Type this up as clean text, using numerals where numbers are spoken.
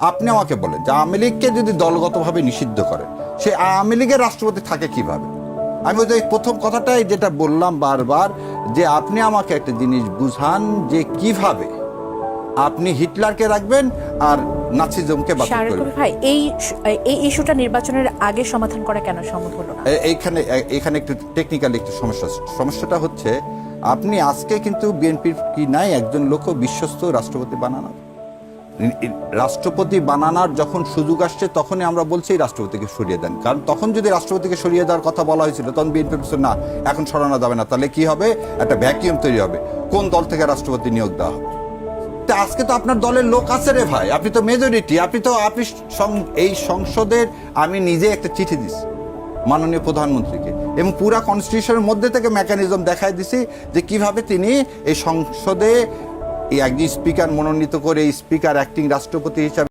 আপনি আমাকে বলেন যে আওয়ামী লীগকে যদি দলগতভাবে নিষিদ্ধ করে সে আওয়ামী লীগের রাষ্ট্রপতি থাকে কিভাবে? আমি ওই যে প্রথম কথাটাই যেটা বললাম বারবার, যে আপনি আমাকে একটা জিনিস বুঝান যে কিভাবে আপনি হিটলারকে রাখবেন আর নাৎসিজমকে বাতিল করবেন। ভাই, এই ইস্যুটা নির্বাচনের আগে সমাধান করা কেন সম্ভব হলো না? এখানে একটু টেকনিক্যাল একটু সমস্যা। সমস্যাটা হচ্ছে আপনি আজকে কিন্তু বিএনপির কি নাই একজন লোক বিশ্বস্ত রাষ্ট্রপতি বানানো, রাষ্ট্রপতি বানানোর যখন সুযোগ আসছে তখনই আমরা বলছি রাষ্ট্রপতিকে সরিয়ে দেন। কারণ তখন যদি রাষ্ট্রপতিকে সরিয়ে দেওয়ার কথা বলা হয়েছিল তখন বিএনপি বলছে না, এখন সরানো যাবে না, তাহলে কি হবে, একটা ভ্যাকিউম তৈরি হবে, কোন দল থেকে রাষ্ট্রপতি নিয়োগ দেওয়া হবে। আজকে তো আপনার দলের লোক আছে রে ভাই, আপনি তো মেজরিটি, আপনি এই সংসদের, আমি নিজে একটা চিঠি দিছি মাননীয় প্রধানমন্ত্রীকে এবং পুরা কনস্টিটিউশনের মধ্যে থেকে মেকানিজম দেখাই দিছি যে কিভাবে তিনি এই সংসদে একজন স্পিকার মনোনীত করে স্পিকার অ্যাক্টিং রাষ্ট্রপতি হিসাবে